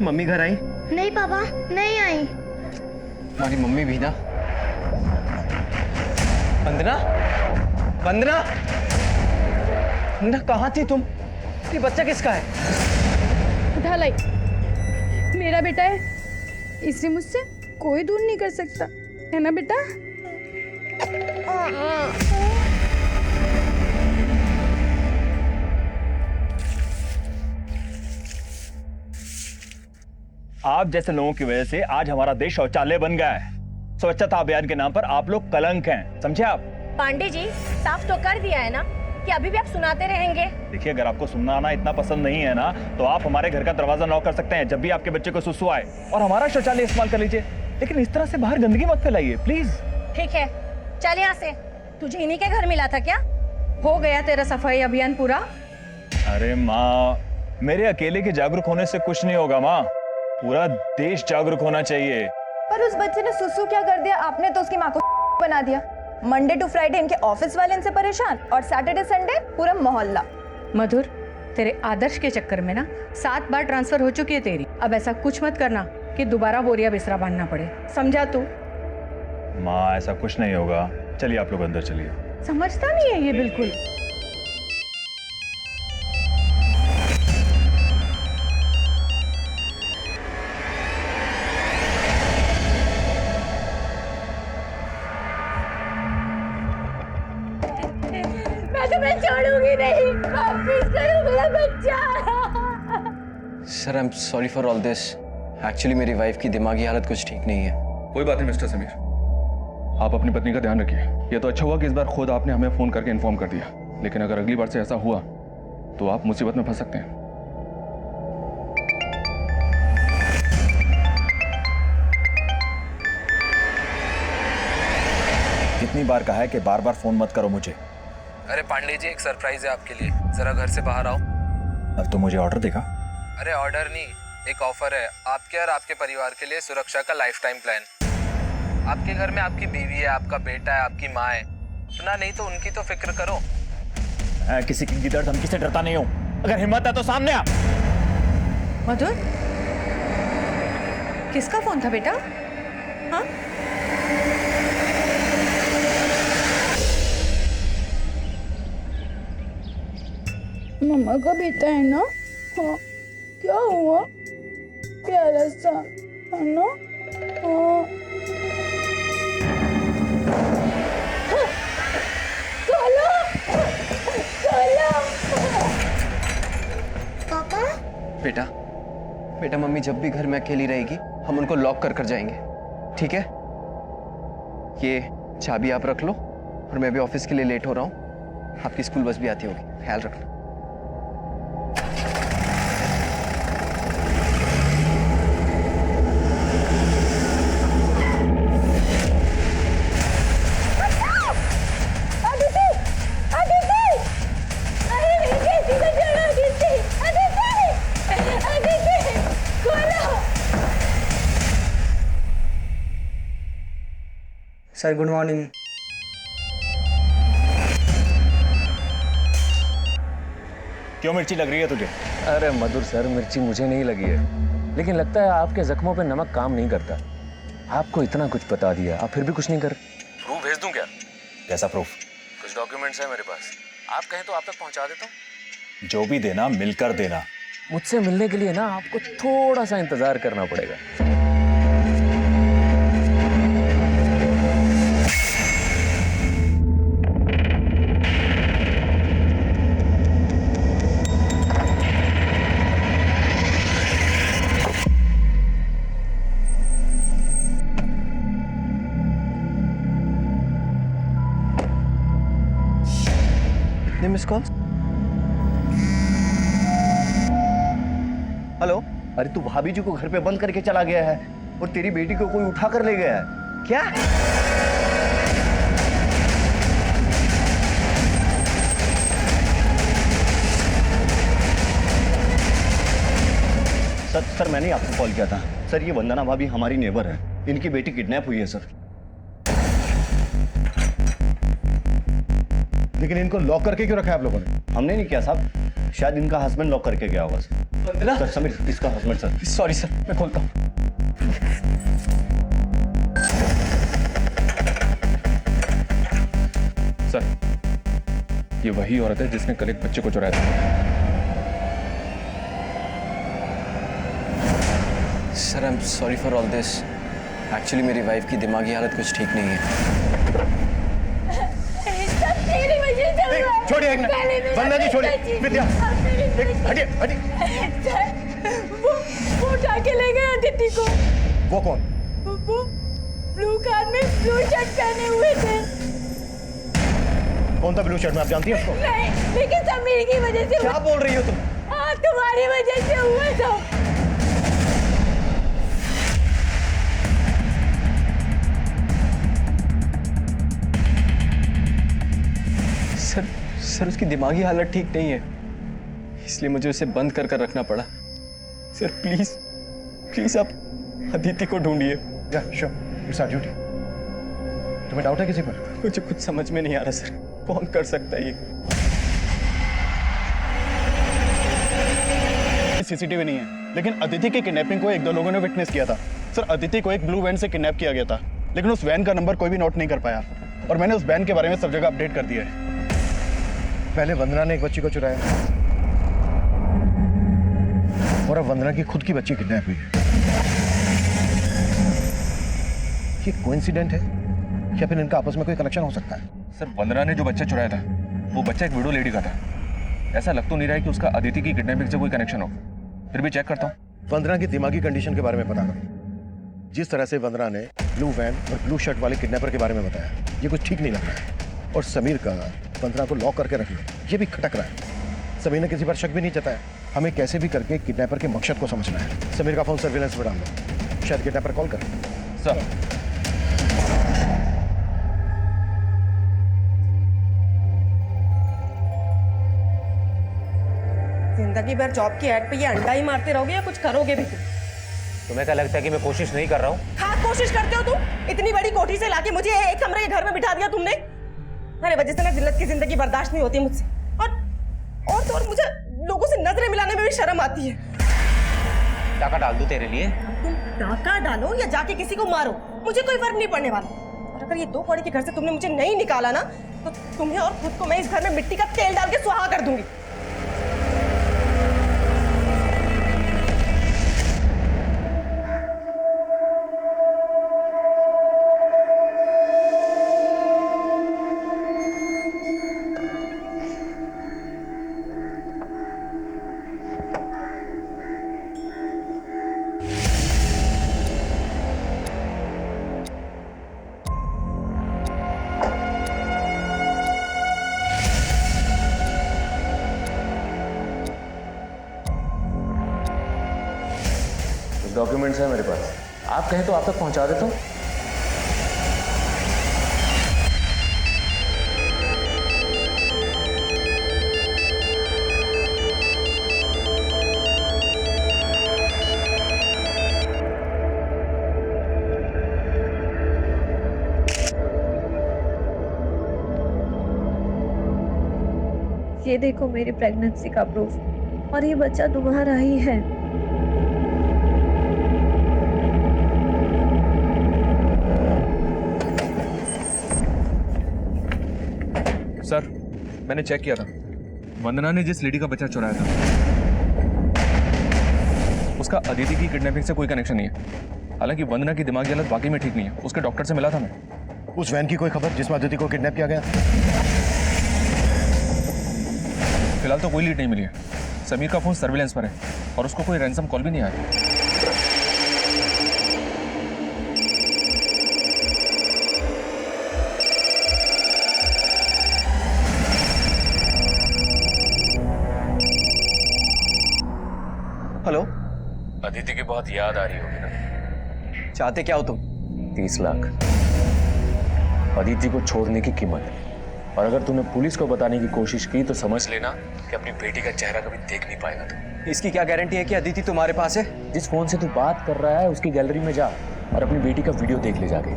Mummy घर आई? नहीं पापा, नहीं आई। हमारी मम्मी भी ना। वंदना, वंदना, वंदना कहाँ थी तुम? ये बच्चा किसका है? उठा लाई, मेरा बेटा है, इसे मुझसे कोई दूर नहीं कर सकता, है ना बेटा? आप जैसे लोगों की वजह से आज हमारा देश शौचालय बन गया है। स्वच्छता अभियान के नाम पर आप लोग कलंक हैं, समझे आप? पांडे जी, साफ तो कर दिया है ना कि अभी भी आप सुनाते रहेंगे। देखिए, अगर आपको सुनना इतना पसंद नहीं है ना, तो आप हमारे घर का दरवाजा नॉक कर सकते हैं जब भी आपके बच्चे को सुसु आए, और हमारा शौचालय इस्तेमाल कर लीजिए। लेकिन इस तरह से बाहर गंदगी मत फैलाइए प्लीज। ठीक है, चल यहाँ से। तुझे इन्हीं के घर मिला था क्या? हो गया तेरा सफाई अभियान पूरा? अरे माँ, मेरे अकेले के जागरूक होने से कुछ नहीं होगा माँ, पूरा देश जागरूक होना चाहिए। पर उस बच्चे ने सुसु क्या कर दिया? आपने तो उसकी माँ को बना दिया। मंडे टू फ्राइडे इनके ऑफिस वाले इनसे परेशान, और सैटरडे संडे पूरा मोहल्ला। मधुर, तेरे आदर्श के चक्कर में ना 7 बार ट्रांसफर हो चुकी है तेरी। अब ऐसा कुछ मत करना कि दोबारा बोरिया बिस्तरा बांधना पड़े, समझा तू? माँ, ऐसा कुछ नहीं होगा, चलिए आप लोग अंदर चलिए। समझता नहीं है ये बिल्कुल। मैं तुम्हें छोड़ूंगी नहीं, वापस करो मेरा बच्चा। Sir, I am sorry for all this. Actually मेरी वाइफ की दिमागी हालत कुछ ठीक नहीं है। कोई बात नहीं मिस्टर समीर, आप अपनी पत्नी का ध्यान रखिए। ये तो अच्छा हुआ कि इस बार खुद आपने हमें फोन करके इन्फॉर्म कर दिया, लेकिन अगर अगली बार से ऐसा हुआ तो आप मुसीबत में फंस सकते हैं। कितनी बार कहा है कि बार बार फोन मत करो मुझे। अरे पांडे जी, एक सरप्राइज है आपके लिए, जरा घर से बाहर आओ। अब तो मुझे ऑर्डर देगा? अरे ऑर्डर नहीं, एक ऑफर है आपके और आपके परिवार के लिए, सुरक्षा का लाइफ टाइम प्लान। आपके घर में आपकी बीवी है, आपका बेटा है, आपकी माँ है, अपना नहीं तो उनकी तो फिक्र करो। मैं किसी की गिदड़ धमकी से डरता नहीं हूँ, अगर हिम्मत है तो सामने आ। मधुर, किसका फोन था बेटा? हाँ? मम्मा का बेटा है ना? हाँ, क्या हुआ? प्यारा सा है ना? हाँ। काला, काला। पापा, बेटा, बेटा मम्मी जब भी घर में अकेली रहेगी हम उनको लॉक कर जाएंगे, ठीक है? ये चाबी आप रख लो, और मैं भी ऑफिस के लिए लेट हो रहा हूँ। आपकी स्कूल बस भी आती होगी, ख्याल रखना। Sir good morning. क्यों मिर्ची लग रही है तुझे? अरे मधुर सर, मिर्ची मुझे नहीं लगी है, लेकिन लगता है आपके जख्मों पे नमक काम नहीं करता। आपको इतना कुछ बता दिया, आप फिर भी कुछ नहीं कर। प्रूफ भेज दूं क्या? कैसा प्रूफ? कुछ डॉक्यूमेंट्स है मेरे पास, आप कहें तो आप तक पहुंचा देता हूँ। जो भी देना मिलकर देना। मुझसे मिलने के लिए ना आपको थोड़ा सा इंतजार करना पड़ेगा। Miss call. हेलो, अरे तू भाभी जी को घर पे बंद करके चला गया है और तेरी बेटी को कोई उठा कर ले गया है क्या? सर मैंने आपको कॉल किया था। सर ये वंदना भाभी हमारी नेबर है, इनकी बेटी किडनैप हुई है सर। लेकिन इनको लॉक करके क्यों रखा है आप लोगों ने? हमने नहीं किया साहब, शायद इनका हस्बैंड लॉक करके गया होगा सर। वंदना, सर समीर, इसका हस्बैंड सर। सॉरी सर, मैं खोलता हूँ। सर, ये वही औरत है जिसने कल एक बच्चे को चुराया था। Sir I am sorry for all this. Actually मेरी वाइफ की दिमागी हालत कुछ ठीक नहीं है। सब तेरी वजह से हुआ है। छोड़िए एक मिनट। पहले मेरा वंदना जी छोड़िए। बेटा जी। विद्या, अब मेरी एक हटिए हटिए। सर, वो उठा के ले गए अदिति को। वो कौन? वो ब्लू कार में ब्लू शर्ट पहने हुए थे। कौन था ब्लू शर्ट में, आप जानती हैं उसको? नहीं, लेकिन समीर की वजह से क्या हुआ। बोल रही हो तुम? हाँ, तुम्हारी वजह से हुआ सब। सर उसकी दिमागी हालत ठीक नहीं है, इसलिए मुझे उसे बंद कर कर रखना पड़ा। सर प्लीज प्लीज आप अदिति को ढूंढिए। या श्योर, इट्स आवर ड्यूटी। तुम्हें डाउट है किसी पर? मुझे कुछ समझ में नहीं आ रहा सर, कौन कर सकता है ये? सीसीटीवी नहीं है, लेकिन अदिति की किडनैपिंग को 1-2 लोगों ने विटनेस किया था। सर अदिति को एक ब्लू वैन से किडनैप किया गया था, लेकिन उस वैन का नंबर कोई भी नोट नहीं कर पाया, और मैंने उस वैन के बारे में सब जगह अपडेट कर दिया है। पहले वंदना ने एक बच्ची को चुराया और अब वंदना की खुद की बच्ची किडनैप हुई है। ये कोइंसिडेंट है या फिर इनका आपस में कोई कनेक्शन हो सकता है? सर, वंदना ने जो बच्चा चुराया था वो बच्चा एक विडो लेडी का था। ऐसा लग तो नहीं रहा है कि उसका अदिति की किडनैपिंग से कोई कनेक्शन हो, फिर भी चेक करता हूँ। वंदना की दिमागी कंडीशन के बारे में पता करो। जिस तरह से वंदना ने ब्लू वैन और ब्लू शर्ट वाले किडनैपर के बारे में बताया, ये कुछ ठीक नहीं लग रहा है। और समीर का वंदना को लॉक करके रख लो, ये भी खटक रहा है। समीर ने किसी पर शक भी नहीं जताया। हमें कैसे भी करके किडनैपर के मकसद को समझना है। समीर का फोन सर्विलेंस पर डाल दो, शायद किडनैपर कॉल करे। सर, जिंदगी भर जॉब की एड पे ये अंडा ही मारते रहोगे या कुछ करोगे भी तुम? तुम्हें क्या लगता है कि मैं कोशिश नहीं कर रहा हूँ? हाँ, कोशिश करते हो तुम। इतनी बड़ी कोठी से लाके मुझे एक कमरे के घर में बिठा दिया तुमने। अरे वजह से ना जिल्लत की जिंदगी बर्दाश्त नहीं होती मुझसे, और मुझे लोगों से नजरें मिलाने में भी शर्म आती है। टाका डाल दूं तेरे लिए? तुम डाका डालो या जाके किसी को मारो, मुझे कोई फर्क नहीं पड़ने वाला। और अगर ये 2 कौड़ी के घर से तुमने मुझे नहीं निकाला ना, तो तुम्हें और खुद को मैं इस घर में मिट्टी का तेल डाल के सुहा कर दूंगी। डॉक्यूमेंट्स है मेरे पास, आप कहें तो आप तक पहुंचा देता हूँ। ये देखो मेरी प्रेगनेंसी का प्रूफ, और ये बच्चा तुम्हारा ही है। सर, मैंने चेक किया था, वंदना ने जिस लेडी का बच्चा चुराया था उसका अदिति की किडनैपिंग से कोई कनेक्शन नहीं है। हालांकि वंदना की दिमागी हालत वाकई में ठीक नहीं है, उसके डॉक्टर से मिला था मैं। उस वैन की कोई खबर जिसमें अदिति को किडनैप किया गया? फिलहाल तो कोई लीड नहीं मिली है। समीर का फोन सर्विलेंस पर है और उसको कोई रैंसम कॉल भी नहीं आया। हेलो, अदिति की बहुत याद आ रही होगी ना? चाहते क्या हो तुम? 30 लाख अदिति को छोड़ने की कीमत। और अगर तूने पुलिस को बताने की कोशिश की तो समझ लेना कि अपनी बेटी का चेहरा कभी देख नहीं पाएगा तू। इसकी क्या गारंटी है कि अदिति तुम्हारे पास है? जिस फोन से तू बात कर रहा है उसकी गैलरी में जा और अपनी बेटी का वीडियो देख ले जाके।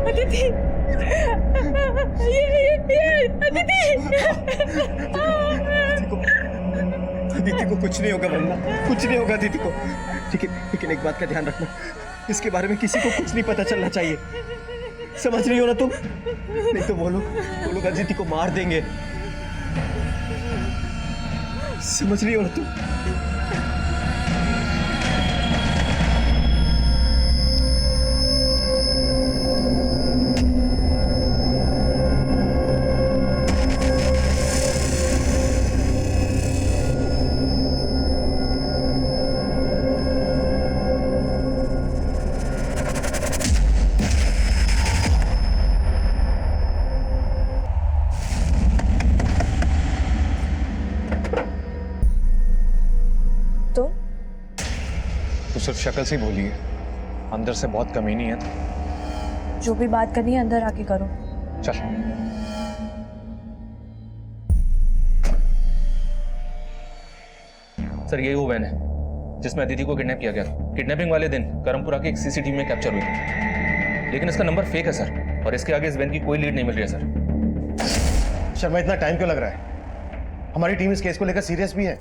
अदिति, ये दीदी को कुछ नहीं होगा वरना कुछ नहीं होगा दीदी को। लेकिन एक बात का ध्यान रखना, इसके बारे में किसी को कुछ नहीं पता चलना चाहिए, समझ रही हो ना तुम? नहीं तो वो लोग अदिति को मार देंगे, समझ रही हो ना तुम? तो सिर्फ शक्ल से ही बोली है, अंदर से बहुत कमीनी है। तो जो भी बात करनी है अंदर आके करो। चल। सर यही वो वैन है जिसमें अदिति को किडनैप किया गया था। किडनैपिंग वाले दिन करमपुरा के एक सीसीटीवी में कैप्चर हुई थी, लेकिन इसका नंबर फेक है सर, और इसके आगे इस वैन की कोई लीड नहीं मिल रही है सर। शर्मा, इतना टाइम क्यों लग रहा है? हमारी टीम इस केस को लेकर सीरियस भी है।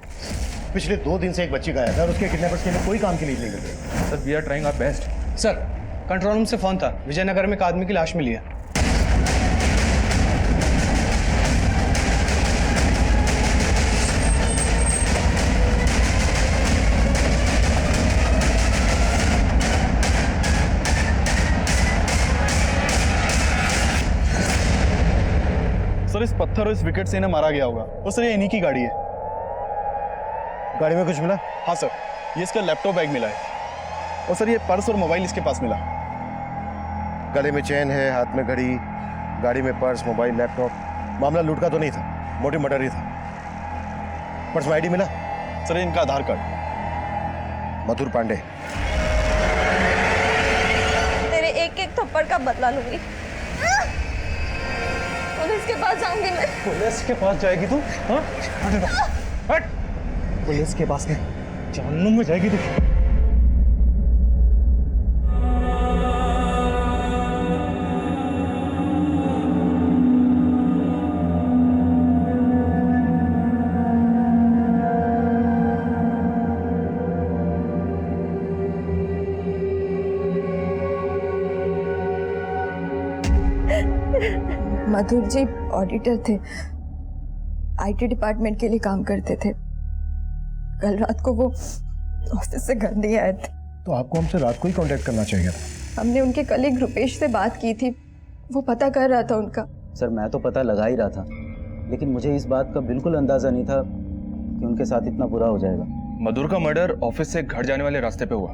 पिछले 2 दिन से एक बच्ची गायब है और उसके किडनैपर्स के लिए कोई काम की लीड नहीं मिल रही। Sir we are trying our best. Sir, control room से फोन था, विजयनगर में एक आदमी की लाश मिली है। सर, इस पत्थर और इस विकेट से इन्हें मारा गया होगा। और सर, ये इन्हीं की गाड़ी है। गाड़ी में कुछ मिला? हाँ सर, ये इसका लैपटॉप बैग मिला है। और सर, ये पर्स और मोबाइल इसके पास मिला। गले में चेन है, हाथ में घड़ी, गाड़ी में पर्स, मोबाइल, लैपटॉप। मामला लूट का तो नहीं था, मोटी मर्डर ही था। पर्स में आईडी मिला? सर, इनका आधार कार्ड। मधुर पांडे। तेरे एक एक थप्पड़ का बदला लूंगी। पुलिस के पास जाऊंगी मैं। पुलिस के पास जाएगी तू? हाँ? हट! पुलिस के पास नहीं, जहन्नुम में जाएगी तू। मधुर जी ऑडिटर थे, आईटी डिपार्टमेंट के लिए काम करते थे। कल रात को वो ऑफिस से घर नहीं आए थे। तो आपको हमसे रात को ही कांटेक्ट करना चाहिए था। हमने उनके कलीग रुपेश से बात की थी, वो पता कर रहा था उनका। सर मैं तो पता लगा ही रहा था, लेकिन मुझे इस बात का बिल्कुल अंदाजा नहीं था कि उनके साथ इतना बुरा हो जाएगा। मधुर का मर्डर ऑफिस से घर जाने वाले रास्ते पे हुआ,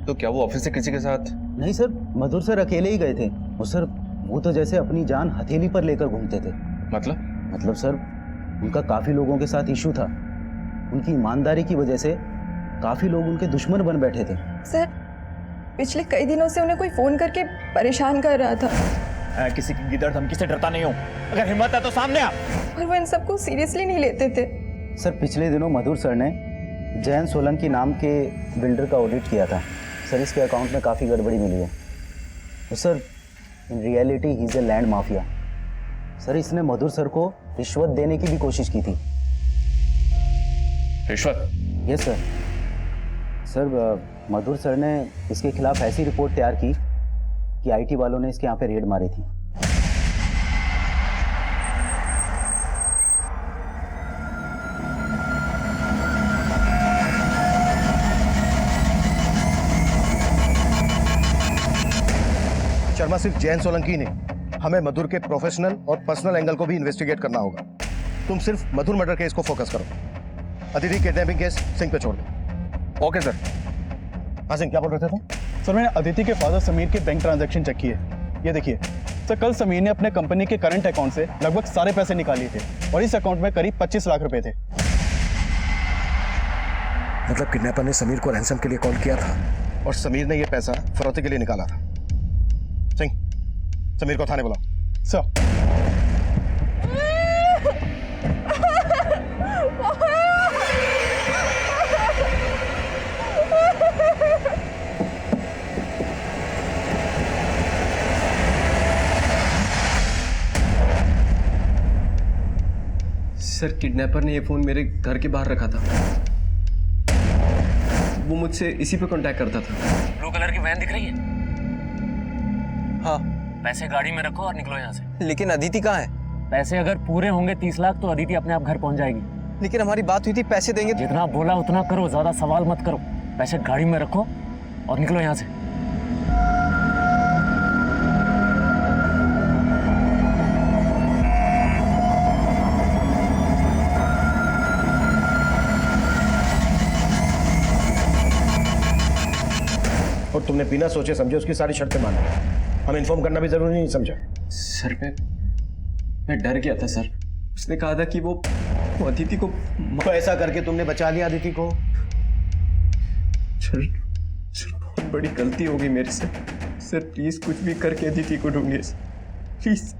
तो क्या वो ऑफिस से किसी के साथ? नहीं सर, मधुर सर अकेले ही गए थे। वो तो जैसे अपनी जान हथेली पर लेकर घूमते थे। मतलब सर, उनका काफी लोगों के साथ इशू था। उनकी ईमानदारी की वजह से काफी लोग उनके दुश्मन बन बैठे थे। सर, पिछले कई दिनों से उन्हें कोई फोन करके परेशान कर रहा था। किसी की गिदड़ धमकी से डरता नहीं हूँ, अगर हिम्मत है तो सामने आ। और वो इन सबको सीरियसली नहीं लेते थे। सर पिछले दिनों मधुर सर ने जैन सोलंकी नाम के बिल्डर का ऑडिट किया था। सर इसके अकाउंट में काफ़ी गड़बड़ी मिली है। तो sir in reality he is a land mafia. Sir इसने मधुर सर को रिश्वत देने की भी कोशिश की थी। रिश्वत? Yes sir. सर मधुर सर ने इसके खिलाफ ऐसी रिपोर्ट तैयार की कि आईटी वालों ने इसके यहाँ पे रेड मारी थी। शर्मा, सिर्फ जैन सोलंकी नहीं, हमें मधुर के प्रोफेशनल और पर्सनल एंगल को भी इन्वेस्टिगेट करना होगा। तुम सिर्फ मधुर मर्डर केस को फोकस करो, अदिति किडनैपिंग केस सिंह पे छोड़ दो। Okay sir. हाँ सिंह, क्या बोल रहे थे तुम? सर, मैंने अदिति के फादर समीर के बैंक ट्रांजैक्शन चेक किए। ये देखिए सर, कल समीर ने अपने कंपनी के करंट अकाउंट से लगभग सारे पैसे निकाले थे और इस अकाउंट में करीब 25 लाख रुपए थे। मतलब किडनैपर ने समीर को रैंसम के लिए कॉल किया था और समीर ने यह पैसा फरौती के लिए निकाला था। सिंह, समीर को थाने बुलाओ। सर। सर किडनैपर ने ये फोन मेरे घर के बाहर रखा था। वो मुझसे इसी पे कांटेक्ट करता था। ब्लू कलर की वैन दिख रही है? हाँ। पैसे गाड़ी में रखो और निकलो यहाँ से। लेकिन अदिति कहाँ है? पैसे अगर पूरे होंगे 30 लाख तो अदिति अपने आप घर पहुंच जाएगी। लेकिन हमारी बात हुई थी, पैसे देंगे। जितना बोला उतना करो, ज्यादा सवाल मत करो। पैसे गाड़ी में रखो और निकलो यहाँ से। और तुमने बिना सोचे समझे उसकी सारी शर्तें मान ली। हम इन्फॉर्म करना भी जरूरी नहीं समझा। सर मैं डर गया था सर। उसने कहा था कि वो अदिति को तो ऐसा करके तुमने बचा लिया अदिति को। सर बहुत बड़ी गलती हो गई मेरे से। सर प्लीज कुछ भी करके अदिति को ढूंढिए प्लीज।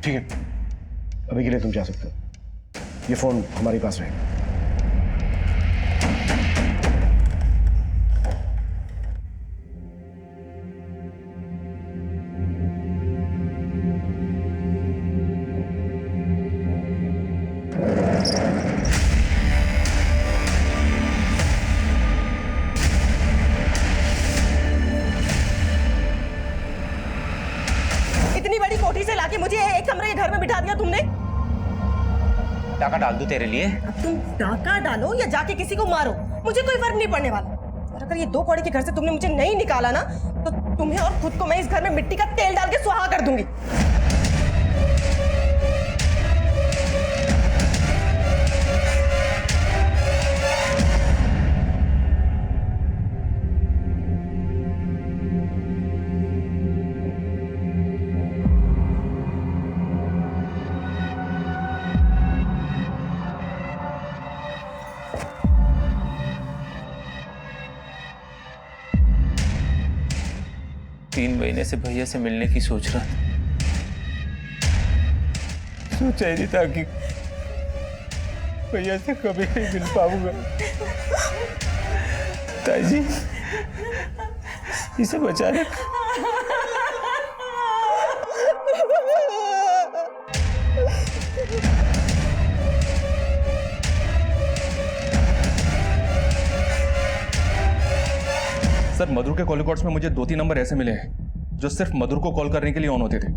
ठीक है, अभी के लिए तुम जा सकते हो। ये फोन हमारे पास रहेगा। इतनी बड़ी कोठी से लाके मुझे एक कमरे के घर में बिठा दिया तुमने। टाका डाल दूं तेरे लिए? अब तुम डाका डालो या जाके किसी को मारो, मुझे कोई फर्क नहीं पड़ने वाला। और अगर ये 2 कौड़ी के घर से तुमने मुझे नहीं निकाला ना, तो तुम्हें और खुद को मैं इस घर में मिट्टी का तेल डाल के सुहा कर दूंगी। तीन महीने से भैया से मिलने की सोच रहा था। सोचा ही नहीं था कि भैया से कभी नहीं मिल पाऊंगा। ताजी इसे बचाने सर मधुर के कॉल रिकॉर्ड्स में मुझे 2-3 नंबर ऐसे मिले हैं जो सिर्फ मधुर को कॉल करने के लिए ऑन होते थे।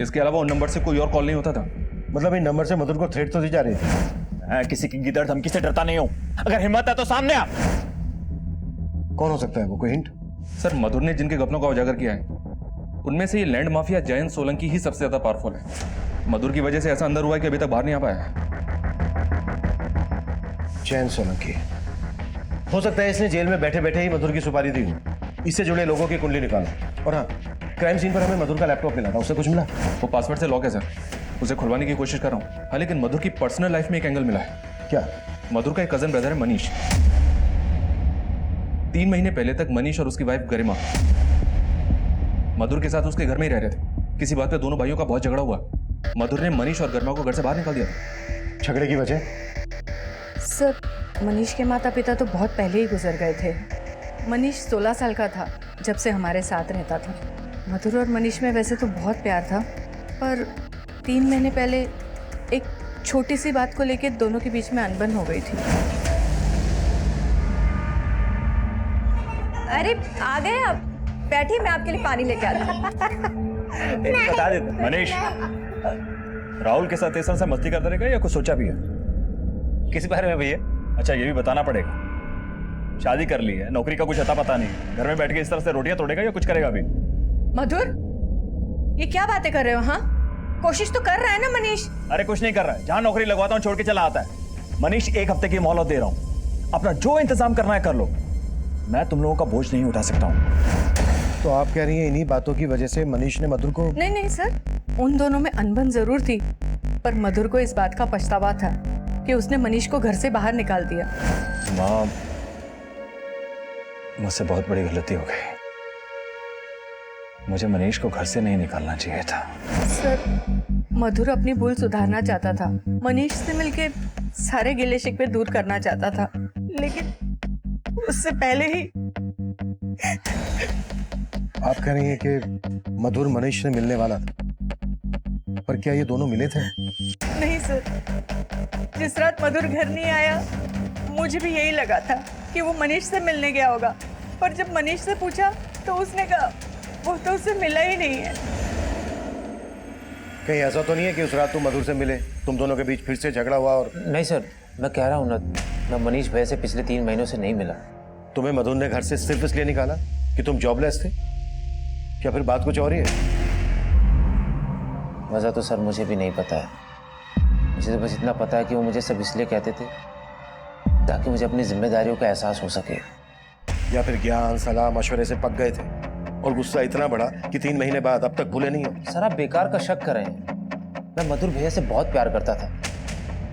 इसके अलावा उन नंबर से कोई और कॉल नहीं होता था। मतलब इन नंबर से मधुर को थ्रेट तो दी जा रही थी। मैं किसी की गिदड़ धमकी से डरता नहीं हूं। अगर हिम्मत है तो सामने आ। कौन हो सकता है वो, कोई हिंट? सर मधुर ने जिनके घटनों का उजागर किया है उनमें से ये लैंड माफिया जयंत सोलंकी ही सबसे ज्यादा पावरफुल है। मधुर की वजह से ऐसा अंदर हुआ है कि अभी तक बाहर नहीं आ पाया। जयंत सोलंकी हो सकता है इसने जेल में बैठे बैठे ही मधुर की सुपारी दी हो। इससे जुड़े लोगों की कुंडली निकालो। और हाँ, क्राइम सीन पर हमें मधुर का लैपटॉप मिला था, उससे कुछ मिला? वो पासवर्ड से लॉक है सर, उसे खुलवाने की कोशिश कर रहा हूँ। हाँ लेकिन मधुर की पर्सनल लाइफ में एक एंगल मिला है। क्या? मधुर का एक कजन ब्रदर है मनीष। 3 महीने पहले तक मनीष और उसकी वाइफ गरिमा मधुर के साथ उसके घर में ही रह रहे थे। किसी बात पे दोनों भाइयों का बहुत झगड़ा हुआ। मधुर ने मनीष और गरिमा को घर से बाहर निकाल दिया था। झगड़े की वजह? सर मनीष के माता पिता तो बहुत पहले ही गुजर गए थे। मनीष 16 साल का था जब से हमारे साथ रहता था। मधुर और मनीष में वैसे तो बहुत प्यार था, पर 3 महीने पहले एक छोटी सी बात को लेकर दोनों के बीच में अनबन हो गई थी। अरे आ गए आप, बैठिए, मैं आपके लिए पानी लेके आती हूँ। बता देता मनीष, राहुल के साथ ऐसा मस्ती करता रहेगा या कुछ सोचा भी है? किस बारे में भैया? अच्छा ये भी बताना पड़ेगा। शादी कर ली है, नौकरी का कुछ अता पता नहीं, घर में बैठ के इस तरह से रोटियां तोड़ेगा या कुछ करेगा अभी? मधुर, ये क्या बातें कर रहे हो? हाँ, कोशिश तो कर रहा है ना मनीष। अरे कुछ नहीं कर रहा है, जहां नौकरी लगवाता हूं छोड़ के चला आता है। मनीष 1 हफ्ते की मोहलत दे रहा हूं, अपना जो इंतजाम करना है कर लो। मैं तुम लोगों का बोझ नहीं उठा सकता हूं। तो आप कह रही हैं इन्हीं बातों की वजह से मनीष ने मधुर को? नहीं नहीं सर, उन दोनों में अनबन जरूर थी, पर मधुर को इस बात का पछतावा था कि उसने मनीष को घर से बाहर निकाल दिया। माँ, मुझसे बहुत बड़ी गलती हो गई। मुझे मनीष को घर से नहीं निकालना चाहिए था। सर मधुर अपनी भूल सुधारना चाहता था, मनीष से मिलके सारे गिले शिकवे दूर करना चाहता था, लेकिन उससे पहले ही। आप कह रही हैं कि मधुर मनीष से मिलने वाला था, पर क्या ये दोनों मिले थे? नहीं सर, जिस रात मधुर घर नहीं आया मुझे भी यही लगा था कि वो मनीष से मिलने गया होगा, पर जब मनीष से पूछा तो उसने कहा वो तो उससे मिला ही नहीं है। कहीं ऐसा तो नहीं है कि उस रात तुम मधुर से मिले, तुम दोनों के बीच फिर से झगड़ा हुआ और? नहीं सर, मैं कह रहा हूँ ना, मैं मनीष भैया से पिछले 3 महीनों से नहीं मिला। तुम्हें मधुर ने घर से सिर्फ इसलिए निकाला कि तुम जॉबलेस थे, क्या फिर बात कुछ और ही है? वजह तो सर मुझे भी नहीं पता है, मुझे तो बस इतना पता है कि वो मुझे सब इसलिए कहते थे ताकि मुझे अपनी जिम्मेदारियों का एहसास हो सके। या फिर ज्ञान सलाह मशवरे से पक गए थे और गुस्सा इतना बड़ा कि 3 महीने बाद अब तक भूले नहीं हो? सर आप बेकार का शक कर रहे हैं, मैं मधुर भैया से बहुत प्यार करता था।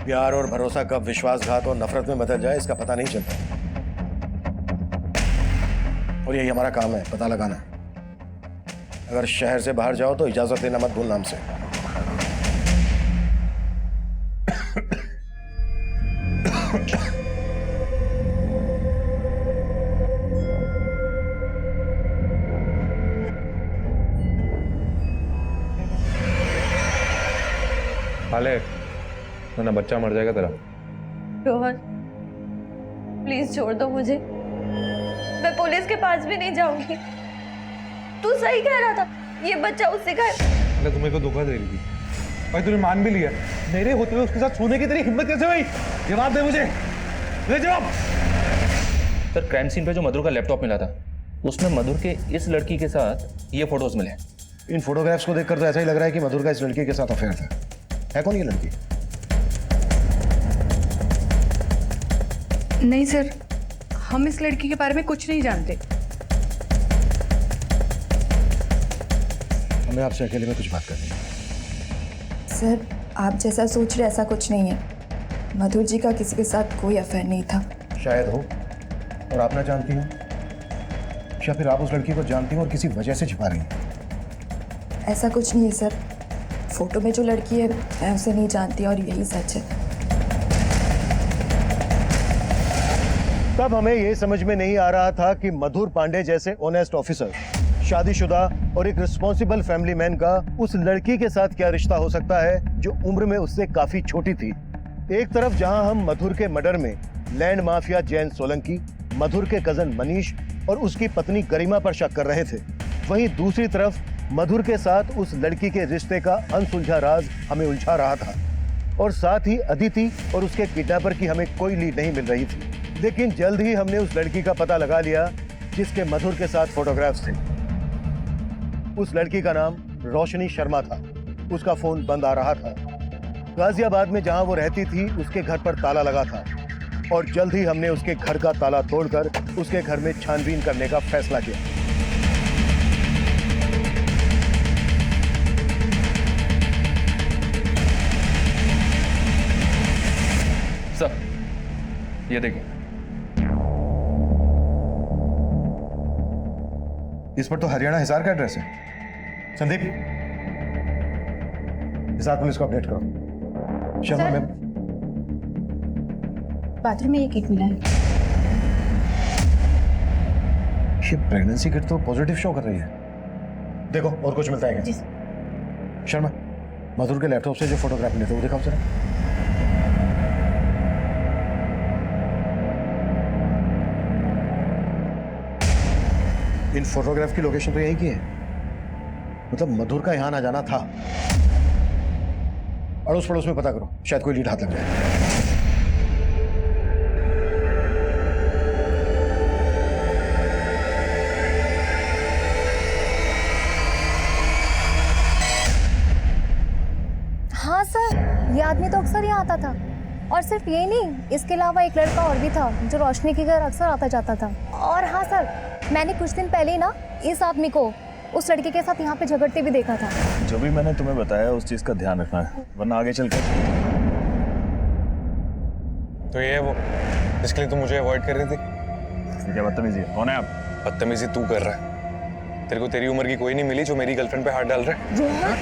प्यार और भरोसा कब विश्वासघात और नफरत में बदल जाए इसका पता नहीं चलता, और यही हमारा काम है, पता लगाना। अगर शहर से बाहर जाओ तो इजाजत लेना मत भूलना हमसे। हाले वरना बच्चा मर जाएगा तेरा। रोहन प्लीज छोड़ दो मुझे, मैं पुलिस के पास भी नहीं जाऊंगी। तू सही कह रहा था, ये बच्चा उससे घर। अरे तुम्हें को धोखा दे रही थी भाई, तूने मान भी लिया। मेरे होते हुए उसके साथ सोने की तेरी हिम्मत कैसे हुई? जवाब दे मुझे, दे जवाब। सर क्राइम सीन पे जो मधुर का लैपटॉप मिला था उसमें मधुर के इस लड़की के साथ ये फोटोज मिले। इन फोटोग्राफ्स को देखकर तो ऐसा ही लग रहा है कि मधुर का इस लड़की के साथ अफेयर था। है कौन ये लड़की? नहीं सर, हम इस लड़की के बारे में कुछ नहीं जानते। हमें आपसे अकेले में कुछ बात करनी है। सर आप जैसा सोच रहे ऐसा कुछ नहीं है, मधुर जी का किसी के साथ कोई अफेयर नहीं था। शायद हो और आप ना जानती हो, या फिर आप उस लड़की को जानती हो और किसी वजह से छिपा रही हैं। ऐसा कुछ नहीं है सर, फोटो में जो लड़की है मैं उसे नहीं जानती और यही सच है। तब हमें यह समझ में नहीं आ रहा था कि मधुर पांडे जैसे ऑनेस्ट ऑफिसर, शादीशुदा और एक रिस्पॉन्सिबल फैमिली मैन का उस लड़की के साथ क्या रिश्ता हो सकता है जो उम्र में उससे काफी छोटी थी। एक तरफ जहां हम मधुर के मर्डर में लैंड माफिया जैन सोलंकी, मधुर के कजन मनीष और उसकी पत्नी गरिमा पर शक कर रहे थे, वहीं दूसरी तरफ मधुर के साथ उस लड़की के रिश्ते का अनसुलझा राज हमें उलझा रहा था, और साथ ही अदिति और उसके किडनैपर की हमें कोई लीड नहीं मिल रही थी। लेकिन जल्द ही हमने उस लड़की का पता लगा लिया जिसके मधुर के साथ फोटोग्राफ्स थे। उस लड़की का नाम रोशनी शर्मा था। उसका फोन बंद आ रहा था। गाजियाबाद में जहां वो रहती थी उसके घर पर ताला लगा था, और जल्द ही हमने उसके घर का ताला तोड़कर उसके घर में छानबीन करने का फैसला किया। सर ये देखिए, इस पर तो हरियाणा हिसार का एड्रेस है। संदीप, हिसार पुलिस को अपडेट करो। शर्मा मैम, बाथरूम में ये किट मिला है। ये प्रेगनेंसी किट तो पॉजिटिव शो कर रही है। देखो और कुछ मिलता है क्या? शर्मा, मधुर के लैपटॉप से जो फोटोग्राफ मिले थे वो दिखाओ जरा। इन फोटोग्राफ की लोकेशन तो यही की है, मतलब मधुर का यहां ना जाना था। अड़ोस पड़ोस में पता करो, शायद कोई लीड हाथ लग जाए। हाँ सर, ये आदमी तो अक्सर यहाँ आता था, और सिर्फ यही नहीं, इसके अलावा एक लड़का और भी था जो रोशनी के घर अक्सर आता जाता था। और हाँ सर, मैंने कुछ दिन पहले ही ना इस आदमी को उस लड़के के साथ यहाँ पे झगड़ते भी देखा था। जो भी मैंने तुम्हें बताया उस चीज का ध्यान रखना है, वरना आगे चल कर। तो ये है वो जिसके लिए तुम मुझे अवॉइड कर रही थी? क्या बदतमीजी है? कौन है आप? बदतमीजी तू कर रहा है। तेरे को तेरी उम्र की कोई नहीं मिली जो मेरी गर्लफ्रेंड पे हाथ डाल रहा है। रोहन,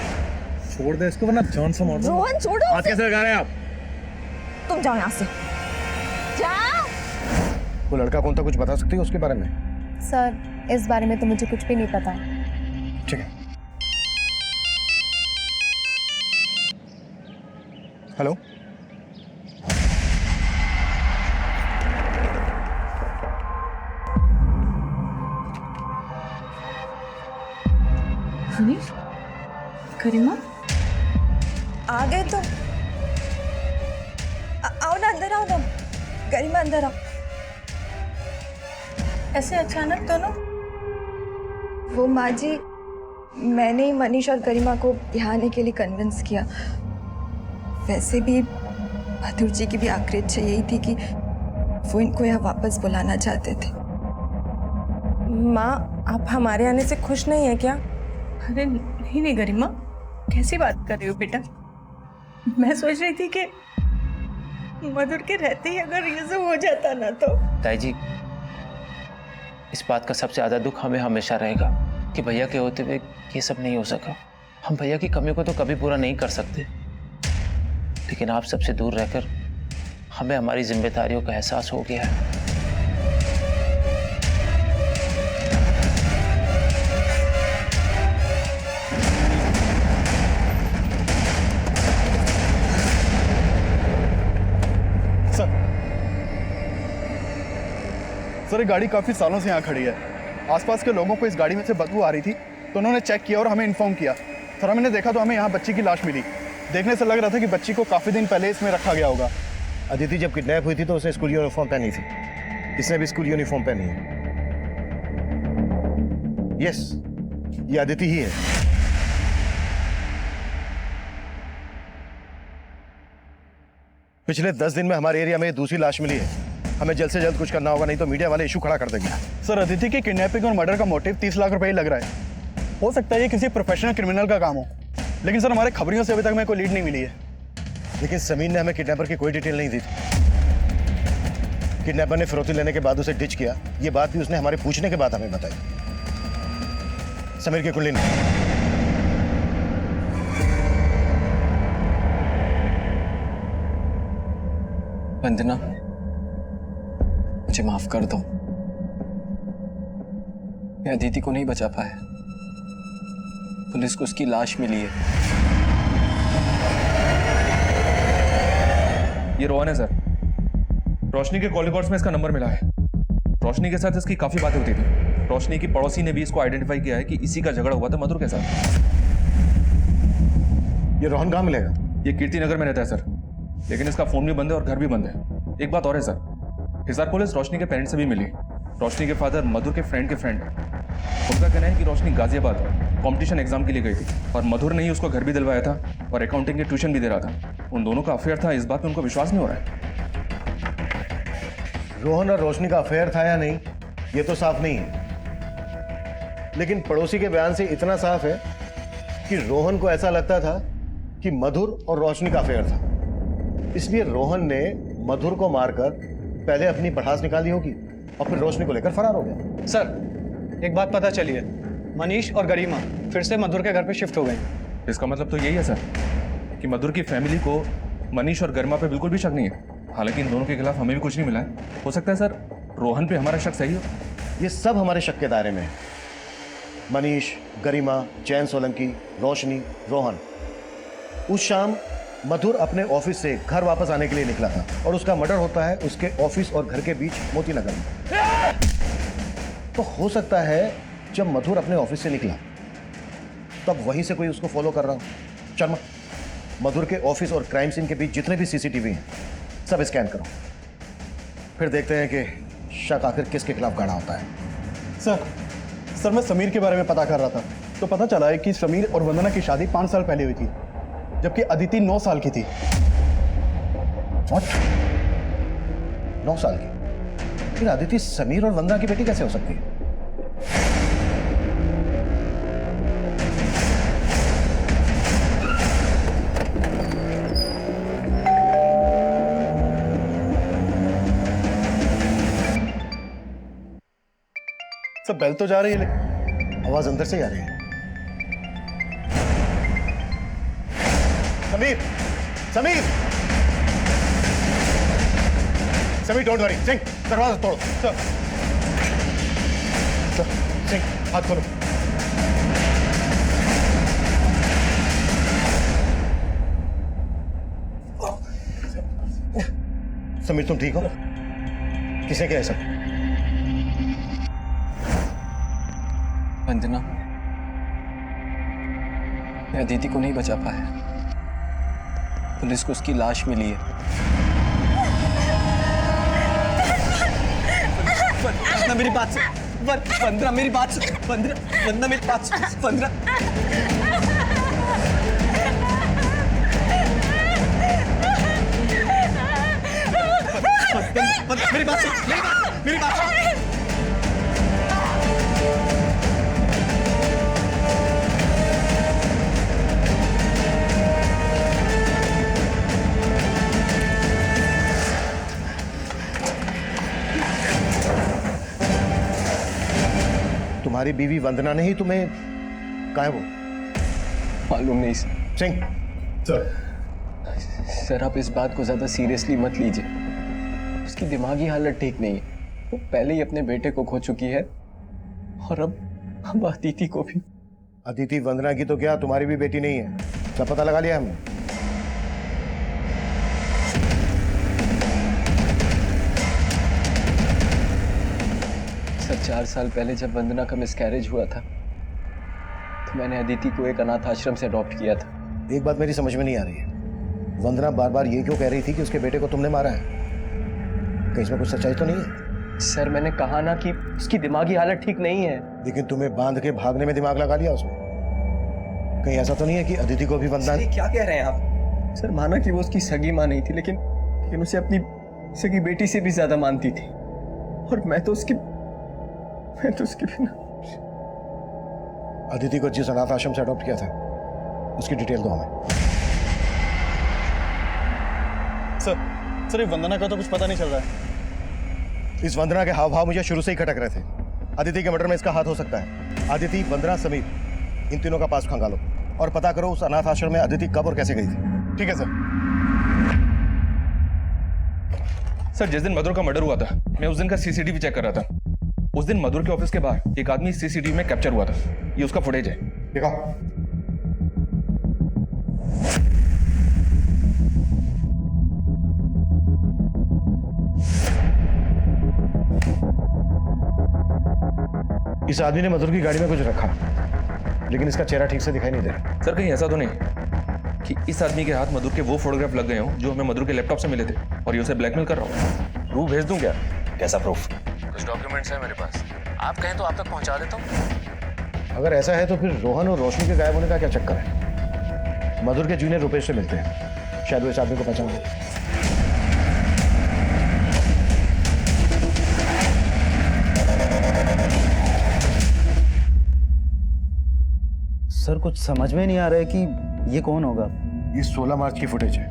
छोड़ दे इसको, वरना जान से मार दूंगा। रोहन छोड़ो। हाथ कैसे लगा रहे हैं आप? तुम जाओ यहाँ से, जाओ। वो लड़का कौन था, कुछ बता सकती हो उसके बारे में? सर, इस बारे में तो मुझे कुछ भी नहीं पता। ठीक है। हेलो। मनीष, करीमा, आ गए तो आओ ना, अंदर आओ ना। गरिमा अंदर आओ। ऐसे अचानक दोनों? वो माँ जी, मैंने ही मनीष और गरिमा को यहाँ आने के लिए कन्विंस किया। वैसे भी मधुर जी की भी आखिरी इच्छा यही थी कि वो इनको यहाँ वापस बुलाना चाहते थे। माँ, आप हमारे आने से खुश नहीं है क्या? अरे नहीं गरिमा, कैसी बात कर रही हो बेटा? मैं सोच रही थी कि मधुर के रहते ही अगर ये सब हो जाता ना तो। ताई जी, इस बात का सबसे ज्यादा दुख हमें हमेशा रहेगा कि भैया के होते हुए ये सब नहीं हो सका। हम भैया की कमी को तो कभी पूरा नहीं कर सकते, लेकिन आप सबसे दूर रहकर हमें हमारी जिम्मेदारियों का एहसास हो गया है। सर, ये गाड़ी काफ़ी सालों से यहाँ खड़ी है। आसपास के लोगों को इस गाड़ी में से बदबू आ रही थी, तो उन्होंने चेक किया और हमें इन्फॉर्म किया। सर, हमने देखा तो हमें यहाँ बच्ची की लाश मिली। देखने से लग रहा था कि बच्ची को काफ़ी दिन पहले इसमें रखा गया होगा। अदिति जब किडनैप हुई थी तो उसने स्कूल यूनिफॉर्म पहनी थी। इसने भी स्कूल यूनिफॉर्म पहनी है। यस, ये अदिति ही है। पिछले 10 दिन में हमारे एरिया में दूसरी लाश मिली है। हमें जल्द से जल्द कुछ करना होगा, नहीं तो मीडिया वाले इशू खड़ा कर देंगे। सर, अदिति की किडनैपिंग और मर्डर का मोटिव 30 लाख रुपए ही लग रहा है। हो सकता है ये किसी प्रोफेशनल क्रिमिनल का काम हो, लेकिन सर हमारे खबरियों से अभी तक हमें कोई लीड नहीं मिली है। लेकिन समीर ने हमें किडनैपर की कोई डिटेल नहीं दी थी। किडनैपर ने फिरौती लेने के बाद उसे डिच किया, ये बात भी उसने हमारे पूछने के बाद हमें बताई। समीर की कुंडली नहीं। वंदना, मुझे माफ कर दो। मैं अदिति को नहीं बचा पाया। पुलिस को उसकी लाश मिली है। ये रोहन है सर। रोशनी के कॉल रिकॉर्ड्स में इसका नंबर मिला है। रोशनी के साथ इसकी काफी बातें होती थी। रोशनी की पड़ोसी ने भी इसको आइडेंटिफाई किया है कि इसी का झगड़ा हुआ था मधुर के साथ। ये रोहन कहाँ मिलेगा? ये कीर्ति नगर में रहता है सर, लेकिन इसका फोन भी बंद है और घर भी बंद है। एक बात और है सर, हिसार पुलिस रोशनी के पेरेंट्स से भी मिली। रोशनी के फादर मधुर के फ्रेंड है। उनका कहना है कि रोशनी गाजियाबाद कंपटीशन एग्जाम के लिए गई थी और मधुर ने ही उसको घर भी दिलवाया था और अकाउंटिंग के ट्यूशन भी दे रहा था। उन दोनों का अफेयर था, इस बात में उनको विश्वास नहीं हो रहा है। रोहन और रोशनी का अफेयर था या नहीं, ये तो साफ नहीं है। लेकिन पड़ोसी के बयान से इतना साफ है कि रोहन को ऐसा लगता था कि मधुर और रोशनी का अफेयर था। इसलिए रोहन ने मधुर को मारकर पहले अपनी भड़ास निकाली होगी और फिर रोशनी को लेकर फरार हो गया। सर, एक बात पता चली है, मनीष और गरिमा फिर से मधुर के घर पे शिफ्ट हो गए। इसका मतलब तो यही है सर कि मधुर की फैमिली को मनीष और गरिमा पे बिल्कुल भी शक नहीं है। हालांकि इन दोनों के खिलाफ हमें भी कुछ नहीं मिला है। हो सकता है सर रोहन पे हमारा शक सही हो। ये सब हमारे शक के दायरे में है। मनीष, गरिमा, जैन सोलंकी, रोशनी, रोहन। उस शाम मधुर अपने ऑफिस से घर वापस आने के लिए निकला था और उसका मर्डर होता है उसके ऑफिस और घर के बीच मोती नगर में। तो हो सकता है जब मधुर अपने ऑफिस से निकला तब वहीं से कोई उसको फॉलो कर रहा हो। शर्मा, मधुर के ऑफिस और क्राइम सीन के बीच जितने भी सीसीटीवी हैं सब स्कैन करो, फिर देखते हैं कि शक आखिर किसके खिलाफ गाढ़ा होता है। सर, मैं समीर के बारे में पता कर रहा था तो पता चला है कि समीर और वंदना की शादी 5 साल पहले हुई थी, जबकि अदिति 9 साल की थी। What? 9 साल की? फिर अदिति समीर और वंदना की बेटी कैसे हो सकती है? सब बेल तो जा रही है, लेकिन आवाज अंदर से ही आ रही है। Sameer, Sameer, Sameer, don't worry. सिंह, दरवाजा तोड़ो। सिंह, हाथ खोलो। समीर तुम ठीक हो? किसे क्या है सब? वंदना, मैं अदिति को नहीं बचा पाया। पुलिस को उसकी लाश मिली है। वंदना मेरी बात सुन। वंदना मेरी बात सुन। वंदना मेरी बात सुन। वंदना मेरी बात सुन। मेरी बात सुन। तुम्हारी बीवी वंदना ने ही तुम्हें कहा है वो? मालूम नहीं सर। सिंह सर, आप इस बात को ज्यादा सीरियसली मत लीजिए। उसकी दिमागी हालत ठीक नहीं है। वो पहले ही अपने बेटे को खो चुकी है और अब अदिति को भी। अदिति वंदना की तो क्या, तुम्हारी भी बेटी नहीं है। सब पता लगा लिया हमने। सर, 4 साल पहले जब वंदना का मिसकैरेज हुआ था तो मैंने अदिति को एक अनाथ आश्रम से अडॉप्ट किया था। एक बात मेरी समझ में नहीं आ रही है, वंदना बार बार ये क्यों कह रही थी कि उसके बेटे को तुमने मारा है? कहीं इसमें कुछ सच्चाई तो नहीं है? सर, मैंने कहा ना कि उसकी दिमागी हालत ठीक नहीं है। लेकिन तुम्हें बांध के भागने में दिमाग लगा लिया उसने। कहीं ऐसा तो नहीं है कि अदिति को भी वंदना? क्या कह रहे हैं आप? सर, माना कि वो उसकी सगी मां नहीं थी, लेकिन उसे अपनी सगी बेटी से भी ज्यादा मानती थी। और मैं तो उसकी बिना। अदिति को जिस अनाथ आश्रम से अडॉप्ट किया था उसकी डिटेल दो हमें। सर ये वंदना का तो कुछ पता नहीं चल रहा है। इस वंदना के हाव भाव मुझे शुरू से ही खटक रहे थे। अदिति के मर्डर में इसका हाथ हो सकता है। अदिति, वंदना, समीर, इन तीनों का पास खंगालो और पता करो उस अनाथ आश्रम में अदिति कब और कैसे गई थी। ठीक है सर। सर, जिस दिन मधुर का मर्डर हुआ था मैं उस दिन का सीसीटीवी चेक कर रहा था। उस दिन मधुर के ऑफिस के बाहर एक आदमी सीसीटीवी में कैप्चर हुआ था। ये उसका फुटेज है। देखो, इस आदमी ने मधुर की गाड़ी में कुछ रखा, लेकिन इसका चेहरा ठीक से दिखाई नहीं दे रहा। सर, कहीं ऐसा तो नहीं कि इस आदमी के हाथ मधुर के वो फोटोग्राफ लग गए हों जो हमें मधुर के लैपटॉप से मिले थे और ये उसे ब्लैकमेल कर रहा हूँ? प्रूफ भेज दूं क्या? कैसा प्रूफ? कुछ डॉक्यूमेंट्स हैं मेरे पास, आप कहें तो आप तक पहुंचा देता हूँ। अगर ऐसा है तो फिर रोहन और रोशनी के गायब होने का क्या चक्कर है? मधुर के जूनियर रुपेश से मिलते हैं, शायद वो इस आदमी को पहचान ले। सर, कुछ समझ में नहीं आ रहा है कि ये कौन होगा। ये 16 मार्च की फुटेज है।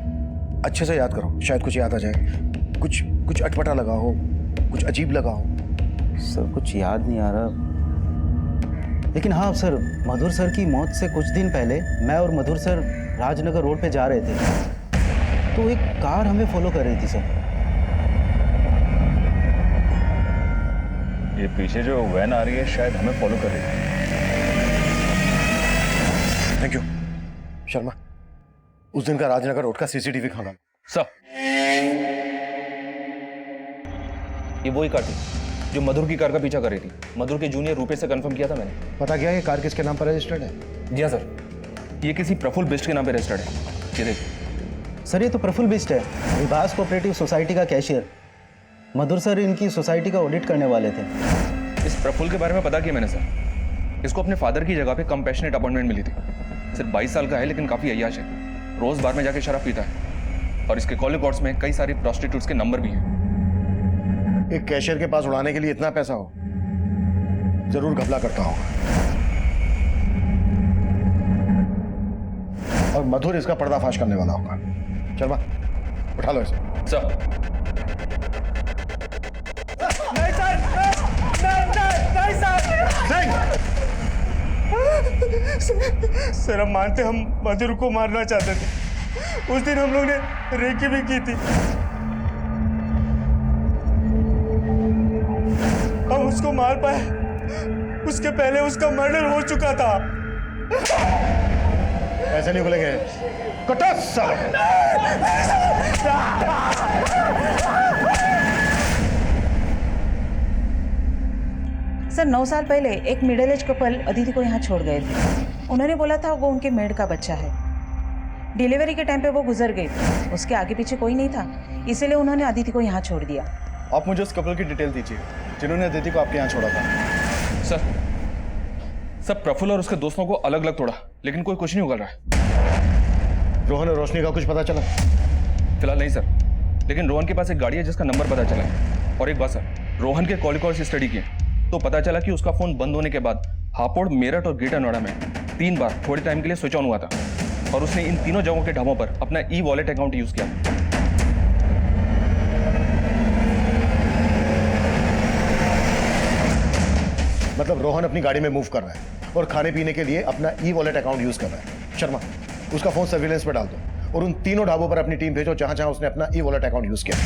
अच्छे से याद करो, शायद कुछ याद आ जाए। कुछ अटपटा लगा हो, कुछ अजीब लगा हो। सर, कुछ याद नहीं आ रहा, लेकिन हाँ सर, मधुर सर की मौत से कुछ दिन पहले मैं और मधुर सर राजनगर रोड पे जा रहे थे तो एक कार हमें फॉलो कर रही थी सर। ये पीछे जो वैन आ रही है शायद हमें फॉलो कर रही है। Thank you Sharma. उस दिन का राजनगर रोड का सीसीटीवी खंगालो। सर, ये वही कार थी जो मधुर की कार का पीछा कर रही थी। मधुर के जूनियर रुपेश से कंफर्म किया था मैंने। पता क्या ये कार किसके नाम पर रजिस्टर्ड है? जी हाँ सर, ये किसी प्रफुल्ल बिष्ट के नाम पे रजिस्टर्ड है। ये देखिए सर, ये तो प्रफुल्ल बिष्ट है, विभास कोऑपरेटिव सोसाइटी का कैशियर। मधुर सर इनकी सोसाइटी का ऑडिट करने वाले थे। इस प्रफुल्ल के बारे में पता किया मैंने सर। इसको अपने फादर की जगह पे कंपैशनेट अपॉइंटमेंट मिली थी। सिर्फ 22 साल का है लेकिन काफी अय्याश है। रोज बार में जाके शराब पीता है और इसके कॉल रिकॉर्ड्स में कई सारी प्रोस्टिट्यूट्स के नंबर भी हैं। एक कैशियर के पास उड़ाने के लिए इतना पैसा हो, जरूर घपला करता होगा। और मधुर इसका पर्दाफाश करने वाला होगा। शर्मा, उठा लो इसे। सर, नहीं सर, नहीं सर, हम मानते हम मधुर को मारना चाहते थे। उस दिन हम लोग ने रेकी भी की थी। हम उसको मार पाए, उसके पहले उसका मर्डर हो चुका था। ऐसे नहीं बोलेंगे। कटो साले। सर 9 साल पहले एक मिडिल एज कपल अदिति को यहाँ छोड़ गए थे। उन्होंने बोला था वो उनके मेड का बच्चा है। डिलीवरी के टाइम पे वो गुजर गई, उसके आगे पीछे कोई नहीं था, इसीलिए उन्होंने अदिति को यहाँ छोड़ दिया। आप मुझे उस कपल की डिटेल दीजिए जिन्होंने अदिति को आपके यहाँ छोड़ा था। सर प्रफुल्ल और उसके दोस्तों को अलग अलग तोड़ा, लेकिन कोई कुछ नहीं उगल रहा है। रोहन और रोशनी का कुछ पता चला? फिलहाल नहीं सर, लेकिन रोहन के पास एक गाड़ी है जिसका नंबर पता चला है। और एक बात सर, रोहन के कॉल से स्टडी किए तो पता चला कि उसका फोन बंद होने के बाद हापुड़, मेरठ और ग्रेटर नोएडा में 3 बार थोड़े टाइम के लिए स्विच ऑन हुआ था, और उसने इन तीनों जगहों के ढाबों पर अपना ई-वॉलेट अकाउंट यूज किया। मतलब रोहन अपनी गाड़ी में मूव कर रहा है और खाने पीने के लिए अपना ई-वॉलेट अकाउंट यूज कर रहा है। शर्मा, उसका फोन सर्विलेंस पर डाल दो और उन तीनों ढाबों पर अपनी टीम भेजो जहां जहां उसने अपना ई-वॉलेट अकाउंट यूज किया।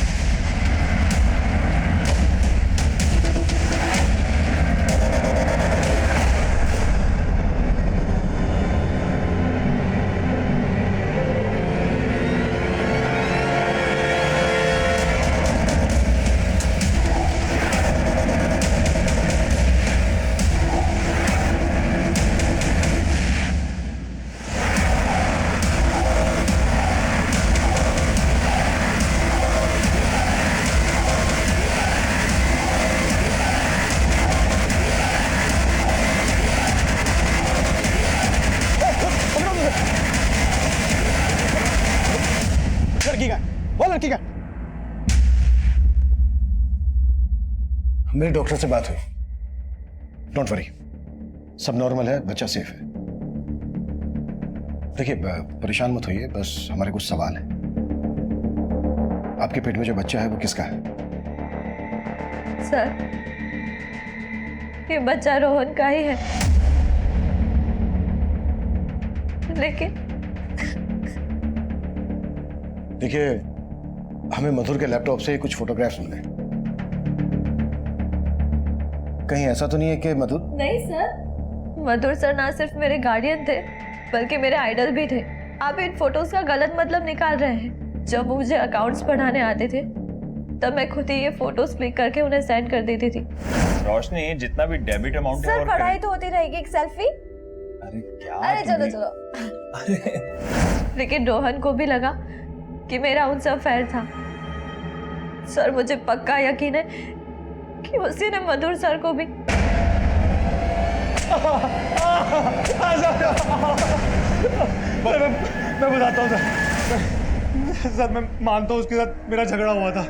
लड़की का? मेरे डॉक्टर से बात हुई। डोंट वरी, सब नॉर्मल है, बच्चा सेफ है। देखिए परेशान मत होइए, बस हमारे कुछ सवाल हैं। आपके पेट में जो बच्चा है वो किसका है? सर, ये बच्चा रोहन का ही है, लेकिन देखिए हमें मधुर के लैपटॉप से कुछ फोटोग्राफ्स मिले। कहीं ऐसा तो नहीं है कि मधुर? नहीं सर, मधुर सर ना सिर्फ मेरे गार्डियन थे बल्कि मेरे आइडल भी थे। आप इन फोटोज का गलत मतलब निकाल रहे हैं। जब मुझे अकाउंट्स पढ़ाने आते थे तब मैं खुद ही ये फोटोज क्लिक करके उन्हें सेंड कर देती थी। रोशनी, जितना भी डेबिट अमाउंट है सर और पढ़ाई तो होती रहेगी, एक सेल्फी। अरे क्या? अरे चलो चलो। लेकिन रोहन को भी लगा कि मेरा उनसे अफेयर था। सर मुझे पक्का यकीन है कि उसी ने मधुर सर को भी। मैं बताता हूँ सर, मैं मानता हूँ उसके साथ मेरा झगड़ा हुआ था,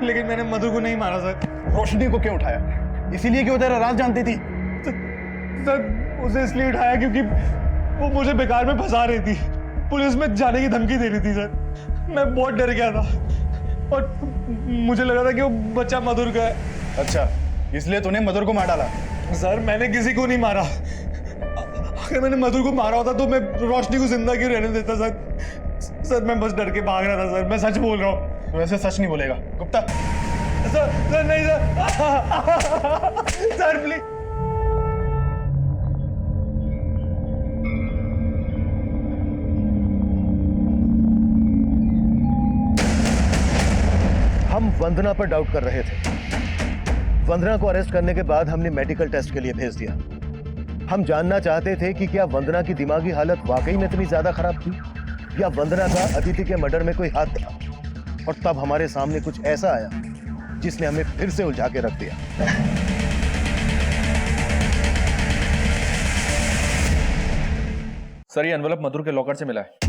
लेकिन मैंने मधुर को नहीं मारा सर। रोशनी को क्यों उठाया? इसीलिए कि वो तेरा राज जानती थी? सर उसे इसलिए उठाया क्योंकि वो मुझे बेकार में फंसा रही थी, पुलिस में जाने की धमकी दे रही थी सर। मैं बहुत डर गया था और मुझे लगा था कि वो बच्चा मधुर का है। अच्छा, इसलिए तूने मधुर को मार डाला? सर मैंने किसी को नहीं मारा। अगर मैंने मधुर को मारा होता तो मैं रोशनी को जिंदा क्यों रहने देता सर? सर मैं बस डर के भाग रहा था सर, मैं सच बोल रहा हूँ। वैसे सच नहीं बोलेगा गुप्ता। सर नहीं सर, सर प्लीज। हम वंदना पर डाउट कर रहे थे। वंदना को अरेस्ट करने के बाद हमने मेडिकल टेस्ट के लिए भेज दिया। हम जानना चाहते थे कि क्या वंदना की दिमागी हालत वाकई में इतनी ज्यादा खराब थी या वंदना का अदिति के मर्डर में कोई हाथ था। और तब हमारे सामने कुछ ऐसा आया जिसने हमें फिर से उलझा के रख दिया। सर ये एनवेलप मधुर के लॉकर से मिला है।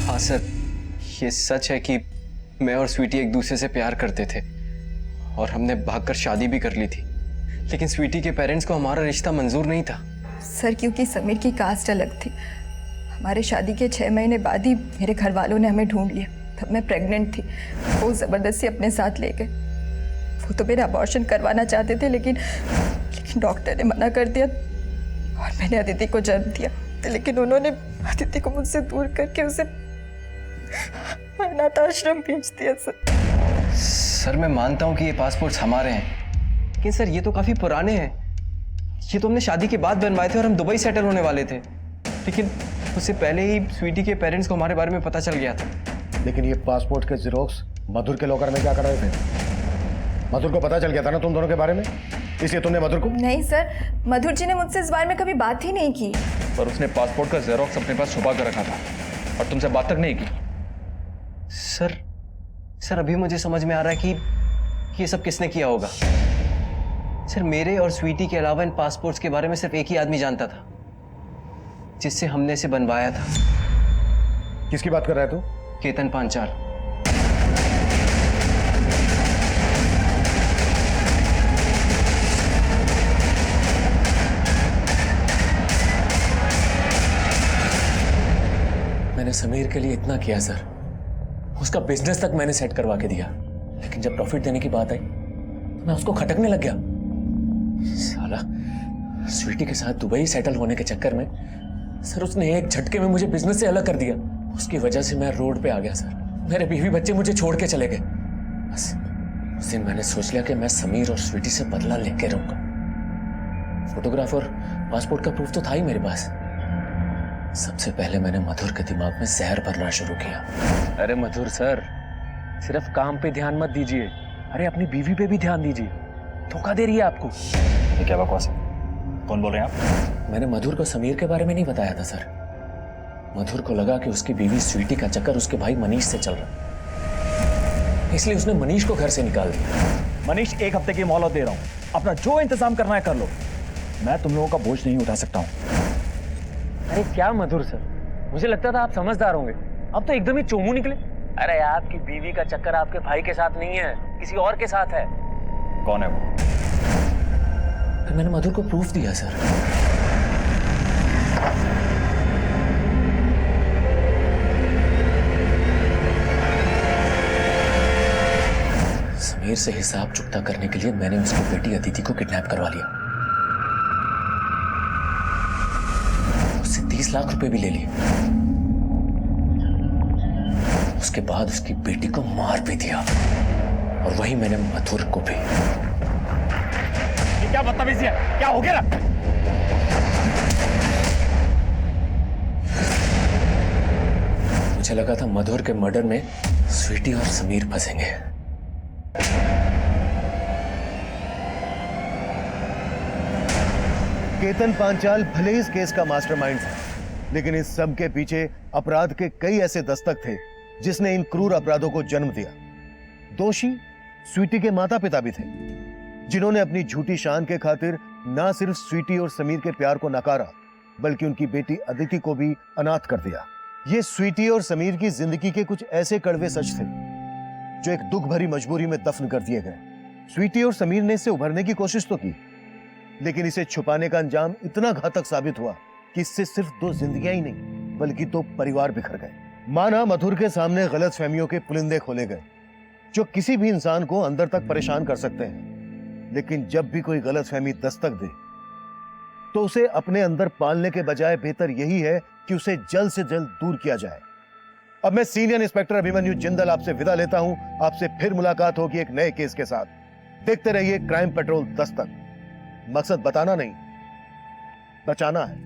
हाँ सर, ये सच है कि मैं और स्वीटी एक दूसरे से प्यार करते थे और हमने भागकर शादी भी कर ली थी, लेकिन स्वीटी के पेरेंट्स को हमारा रिश्ता मंजूर नहीं था। सर क्योंकि समीर की कास्ट अलग थी। हमारे शादी के 6 महीने बाद ही मेरे घर वालों ने हमें ढूंढ लिया। तब मैं प्रेग्नेंट थी, वो ज़बरदस्ती अपने साथ ले गए। वो तो मेरा अबॉर्शन करवाना चाहते थे लेकिन डॉक्टर ने मना कर दिया और मैंने अदिति को जन्म दिया। लेकिन उन्होंने अदिति को मुझसे दूर करके उसे अनाथ आश्रम भेज दिया सर। सर मैं मानता हूँ कि ये पासपोर्ट्स हमारे हैं, लेकिन सर ये तो काफी पुराने हैं। ये तो हमने शादी के बाद बनवाए थे और हम दुबई सेटल होने वाले थे, लेकिन उससे पहले ही स्वीटी के पेरेंट्स को हमारे बारे में पता चल गया था। लेकिन ये पासपोर्ट के जेरोक्स मधुर के लॉकर में क्या कर रहे थे? मधुर को पता चल गया था ना तुम दोनों के बारे में, इसलिए तुमने मधुर को? नहीं सर, मधुर जी ने मुझसे इस बारे में कभी बात ही नहीं की। पर उसने पासपोर्ट का जेरोक्स अपने पास छुपा कर रखा था और तुमसे बात तक नहीं की। सर अभी मुझे समझ में आ रहा है कि ये सब किसने किया होगा। सर मेरे और स्वीटी के अलावा इन पासपोर्ट्स के बारे में सिर्फ एक ही आदमी जानता था, जिससे हमने इसे बनवाया था। किसकी बात कर रहा है तू? केतन पांचाल। मैंने समीर के लिए इतना किया सर, उसका बिजनेस तक मैंने सेट करवा के दिया, लेकिन जब प्रॉफिट देने की बात आई तो मैं उसको खटकने लग गया। साला स्वीटी के साथ दुबई सेटल होने के चक्कर में सर उसने एक झटके में मुझे बिजनेस से अलग कर दिया। उसकी वजह से मैं रोड पे आ गया सर, मेरे बीवी बच्चे मुझे छोड़ के चले गए। बस उस दिन मैंने सोच लिया कि मैं समीर और स्वीटी से बदला लेके रहूंगा। फोटोग्राफ और पासपोर्ट का प्रूफ तो था ही मेरे पास। सबसे पहले मैंने मधुर के दिमाग में जहर भरना शुरू किया। अरे मधुर सर, सिर्फ काम पे ध्यान मत दीजिए, अरे अपनी बीवी पे भी ध्यान दीजिए, धोखा दे रही है आपको। ये क्या बकवास है? कौन बोल रहे हैं आप? मैंने मधुर को समीर के बारे में नहीं बताया था सर। मधुर को लगा कि उसकी बीवी स्वीटी का चक्कर उसके भाई मनीष से चल रहा, इसलिए उसने मनीष को घर से निकाल दिया। मनीष, एक हफ्ते की मोहलत दे रहा हूं, अपना जो इंतजाम करना है कर लो, मैं तुम लोगों का बोझ नहीं उठा सकता हूं। अरे क्या मधुर सर, मुझे लगता था आप समझदार होंगे, अब तो एकदम ही चोमू निकले। अरे आपकी बीवी का चक्कर आपके भाई के साथ नहीं है, किसी और के साथ है। कौन है वो? फिर मैंने मधुर को प्रूफ दिया सर। समीर से हिसाब चुकता करने के लिए मैंने उसकी बेटी अदिति को किडनैप करवा लिया, उससे 30 लाख रुपए भी ले लिए। उसके बाद उसकी बेटी को मार भी दिया, और वही मैंने मधुर को भी। ये क्या बदतमीजी है? क्या हो गया? मुझे लगा था मधुर के मर्डर में स्वीटी और समीर फंसेंगे। केतन पांचाल भले इस केस का मास्टरमाइंड था, लेकिन इस सब के पीछे अपराध के कई ऐसे दस्तक थे जिसने इन क्रूर अपराधों को जन्म दिया। दोषी स्वीटी के माता पिता भी थे, जिन्होंने अपनी झूठी शान के खातिर ना सिर्फ स्वीटी और समीर के प्यार को नकारा, बल्कि उनकी बेटी अदिति को भी अनाथ कर दिया। ये स्वीटी और समीर की जिंदगी के कुछ ऐसे कड़वे सच थे जो एक दुख भरी मजबूरी में दफन कर दिए गए। स्वीटी और समीर ने इससे उभरने की कोशिश तो की, लेकिन इसे छुपाने का अंजाम इतना घातक साबित हुआ कि इससे सिर्फ 2 जिंदगियां ही नहीं बल्कि 2 परिवार बिखर गए। माना मधुर के सामने गलत फहमियों के पुलिंदे खोले गए जो किसी भी इंसान को अंदर तक परेशान कर सकते हैं, लेकिन जब भी कोई गलत फहमी दस्तक दे तो उसे अपने अंदर पालने के बजाय बेहतर यही है कि उसे जल्द से जल्द दूर किया जाए। अब मैं सीनियर इंस्पेक्टर अभिमन्यु जिंदल आपसे विदा लेता हूं। आपसे फिर मुलाकात होगी एक नए केस के साथ। देखते रहिए क्राइम पेट्रोल दस्तक। मकसद बताना नहीं, बचाना है।